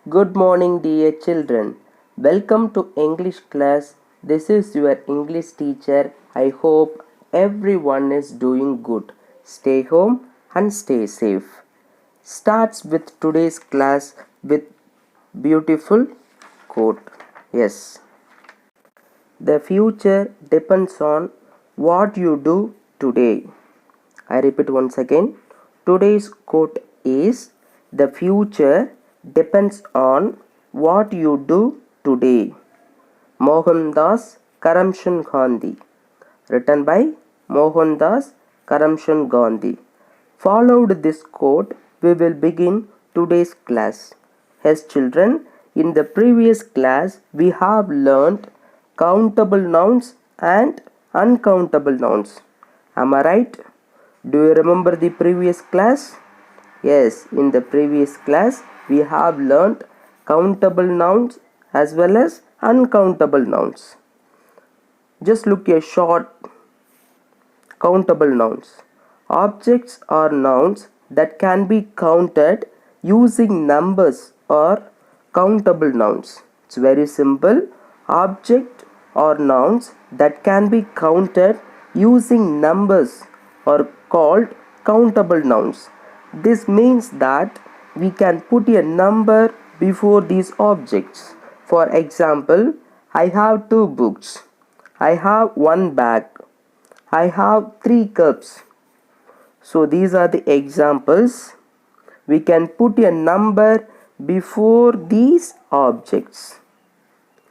Good morning, dear children. Welcome to English class. This is your English teacher. I hope everyone is doing good. Stay home and stay safe. Starts with today's class with beautiful quote. Yes. The future depends on what you do today. I repeat once again. Today's quote is the future depends on what you do today. Mohandas Karamchand Gandhi. Written by Mohandas Karamchand Gandhi. Followed this quote, we will begin today's class. As children, in the previous class, we have learned countable nouns and uncountable nouns. Am I right? Do you remember the previous class? Yes, in the previous class we have learnt countable nouns as well as uncountable nouns. Just look at short countable nouns. Objects are nouns that can be counted using numbers or countable nouns. It's very simple. Object or nouns that can be counted using numbers are called countable nouns. This means that we can put a number before these objects. For example, I have 2 books. I have 1 bag. I have 3 cups. So these are the examples. We can put a number before these objects.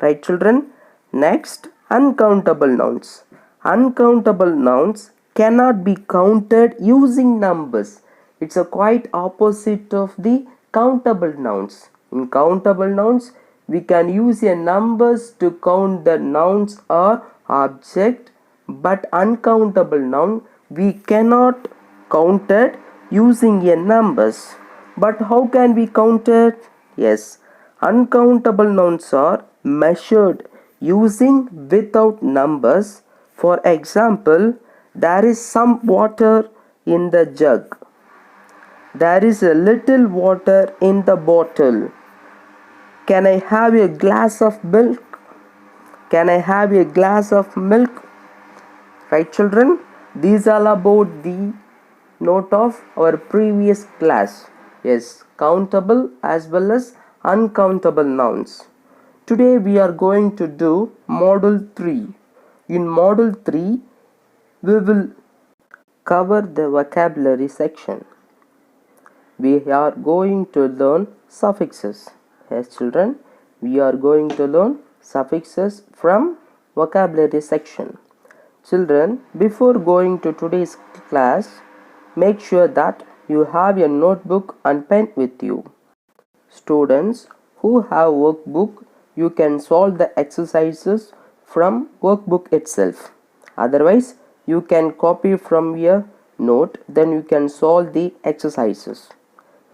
Right, children? Next, uncountable nouns. Uncountable nouns cannot be counted using numbers. It's a quite opposite of the countable nouns. In countable nouns, we can use a numbers to count the nouns or object, but uncountable noun we cannot count it using a numbers. But how can we count it? Yes, uncountable nouns are measured using without numbers. For example, there is some water in the jug. There is a little water in the bottle. Can I have a glass of milk? Can I have a glass of milk? Right, children? These are about the note of our previous class. Yes, countable as well as uncountable nouns. Today we are going to do module 3. In module 3, we will cover the vocabulary section. We are going to learn suffixes. Yes, children, we are going to learn suffixes from vocabulary section. Children, before going to today's class, make sure that you have your notebook and pen with you. Students who have workbook, you can solve the exercises from workbook itself. Otherwise, you can copy from your note, then you can solve the exercises.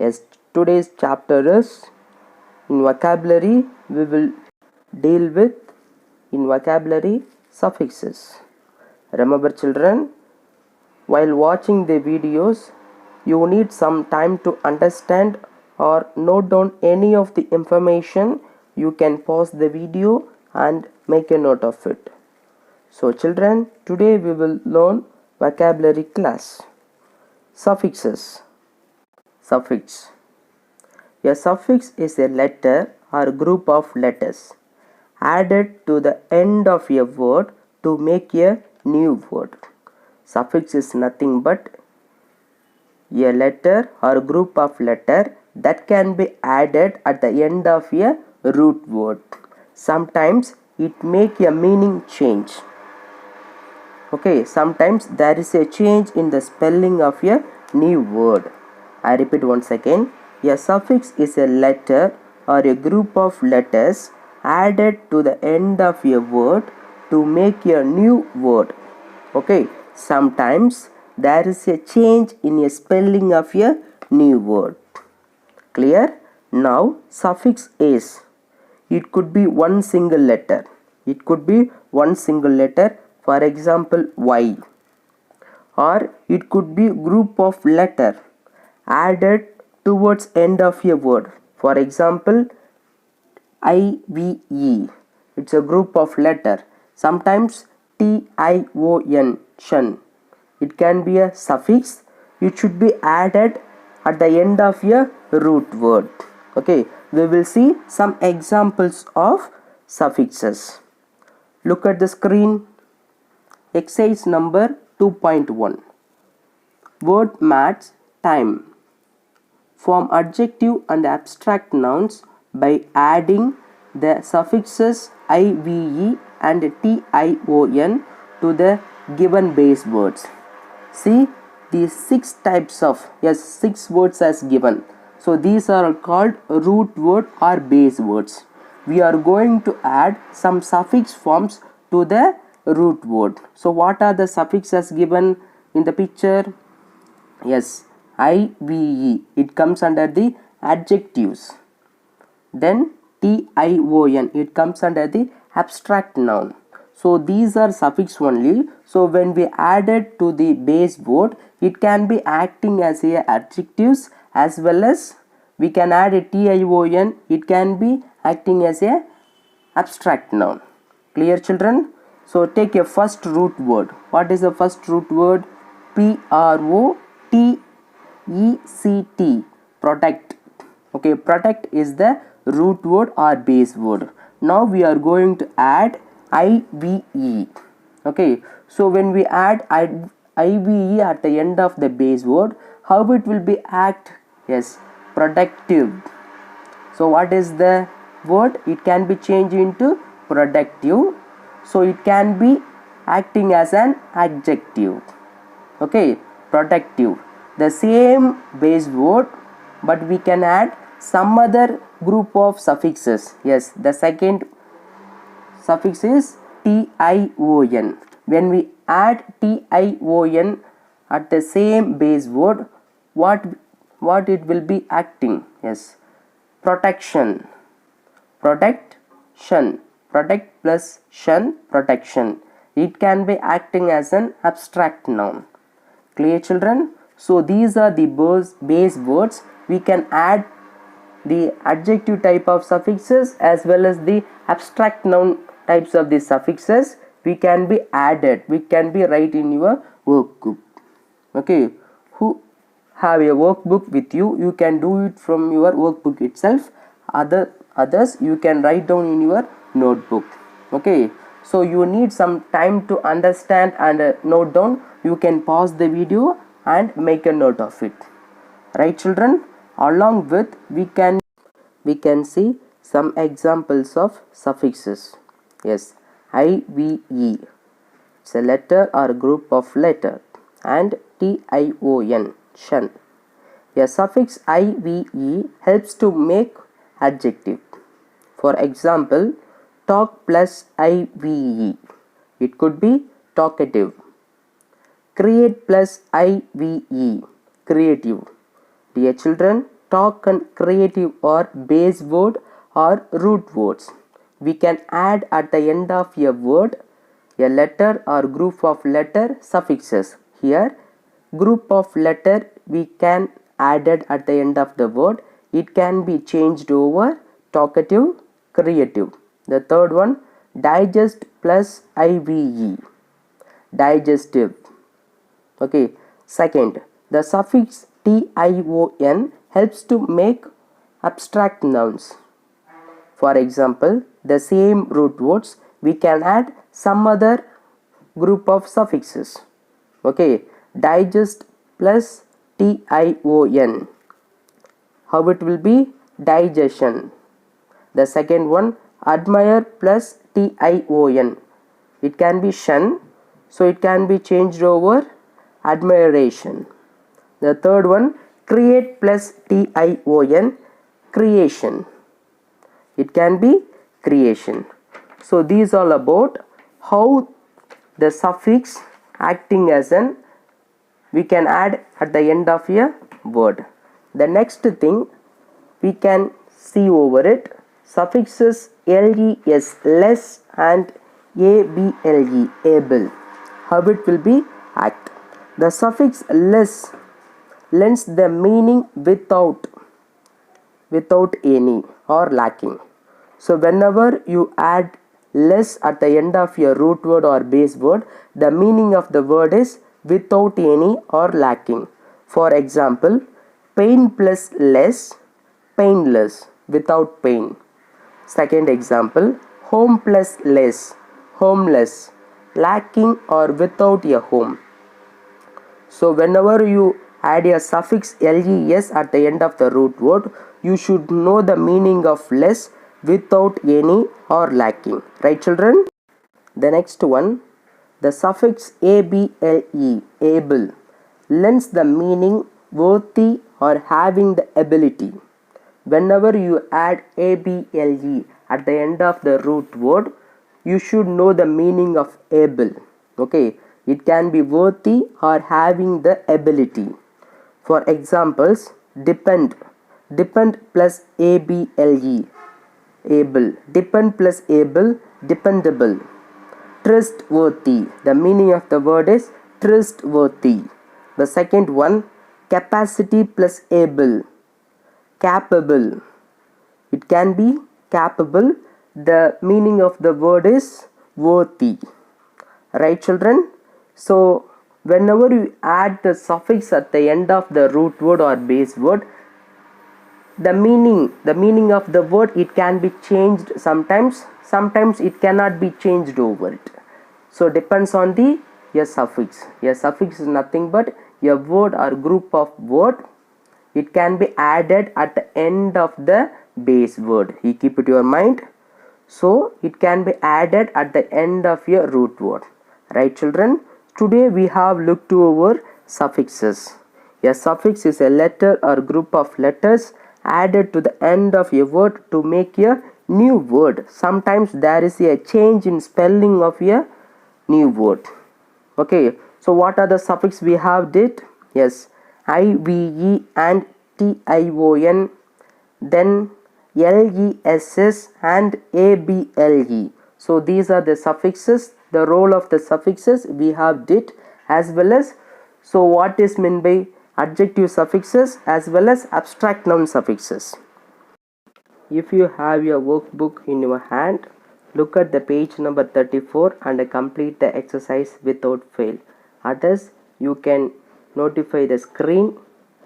Yes, today's chapter is in vocabulary. We will deal with in vocabulary suffixes. Remember, children, while watching the videos, you need some time to understand or note down any of the information. You can pause the video and make a note of it. So children, today we will learn vocabulary class. Suffixes. Suffix. A suffix is a letter or group of letters added to the end of a word to make a new word. Suffix is nothing but a letter or group of letter that can be added at the end of a root word. Sometimes it make a meaning change. Okay, sometimes there is a change in the spelling of a new word. I repeat once again. A suffix is a letter or a group of letters added to the end of a word to make a new word. Okay, sometimes there is a change in a spelling of a new word. Clear? Now, suffix is. It could be one single letter. It could be one single letter. For example, Y. Or it could be group of letter added towards end of a word. For example, IVE. It's a group of letter. Sometimes TION, shun. It can be a suffix. It should be added at the end of a root word. Okay, we will see some examples of suffixes. Look at the screen. Exercise number 2.1. Word match time. Form adjective and abstract nouns by adding the suffixes IVE and TION to the given base words. See these 6 types of, 6 words as given. So these are called root word or base words. We are going to add some suffix forms to the root word. So what are the suffixes given in the picture? Yes, IVE, it comes under the adjectives. Then TION, it comes under the abstract noun. So these are suffix only. So when we add it to the base word, it can be acting as a adjectives, as well as we can add a TION, it can be acting as a abstract noun. Clear, children? So take a first root word. What is the first root word? PROTECT. Protect. Okay, protect is the root word or base word. Now we are going to add IVE. Okay, so when we add IVE at the end of the base word, how it will be act? Yes, productive. So what is the word? It can be changed into productive. So it can be acting as an adjective. Okay, productive. The same base word, but we can add some other group of suffixes. Yes, the second suffix is TION. When we add TION at the same base word, what it will be acting? Yes, protection. Protection. Protect plus shun, protection. It can be acting as an abstract noun. Clear, children? So these are the base words. We can add the adjective type of suffixes as well as the abstract noun types of the suffixes. We can be added. We can be write in your workbook. Okay, who have a workbook with you, you can do it from your workbook itself. Others you can write down in your notebook. Okay, so you need some time to understand and note down. You can pause the video and make a note of it. Right, children? Along with we can see some examples of suffixes. Yes, IVE, it's a letter or group of letter, and TION, shun. A suffix IVE helps to make adjective. For example, talk plus IVE, it could be talkative. Create plus IVE, creative. Dear children, talk and creative are base word or root words. We can add at the end of a word a letter or group of letter suffixes. Here, group of letter we can added at the end of the word. It can be changed over talkative, creative. The third one, digest plus IVE, digestive. Okay, second, the suffix TION helps to make abstract nouns. For example, the same root words we can add some other group of suffixes. Okay, digest plus TION, how it will be? Digestion. The second one, admire plus TION, it can be shun, so it can be changed over admiration. The third one, create plus TION, creation, it can be creation. So these are about how the suffix acting as an we can add at the end of a word. The next thing we can see over it, suffixes les, less, and able, able, how it will be act. The suffix less lends the meaning without any or lacking. So whenever you add less at the end of your root word or base word, the meaning of the word is without any or lacking. For example, pain plus less, painless, without pain. Second example, home plus less, homeless, lacking or without a home. So whenever you add a suffix les at the end of the root word, you should know the meaning of less, without any or lacking. Right, children? The next one, the suffix able, able, lends the meaning worthy or having the ability. Whenever you add able at the end of the root word, you should know the meaning of able. Okay, it can be worthy or having the ability. For examples, depend, depend plus able, able, depend plus able, dependable. Trustworthy, the meaning of the word is trustworthy. The second one, capacity plus able, capable. It can be capable. The meaning of the word is worthy. Right, children? So whenever you add the suffix at the end of the root word or base word, the meaning of the word, it can be changed sometimes it cannot be changed over it. So depends on the suffix. A suffix is nothing but a word or group of word. It can be added at the end of the base word. You keep it in your mind. So it can be added at the end of your root word. Right, children? Today we have looked over suffixes. A suffix is a letter or group of letters added to the end of a word to make a new word. Sometimes there is a change in spelling of a new word. Okay, so what are the suffix we have did? Yes, IVE and TION, then LESS and ABLE. So these are the suffixes, the role of the suffixes we have did, as well as so what is meant by adjective suffixes as well as abstract noun suffixes. If you have your workbook in your hand, look at the page number 34 and complete the exercise without fail. Others, you can notify the screen.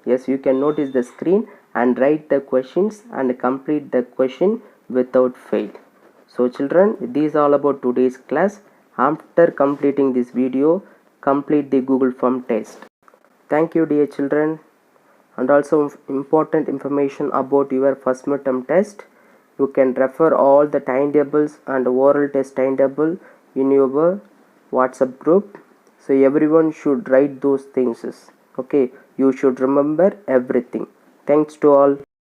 Yes, you can notice the screen and write the questions and complete the question without fail. So children, this is all about today's class. After completing this video, complete the Google Form test. Thank you, dear children. And also important information about your first midterm test. You can refer all the timetables and oral test timetable in your WhatsApp group. So everyone should write those things. Okay, you should remember everything. Thanks to all.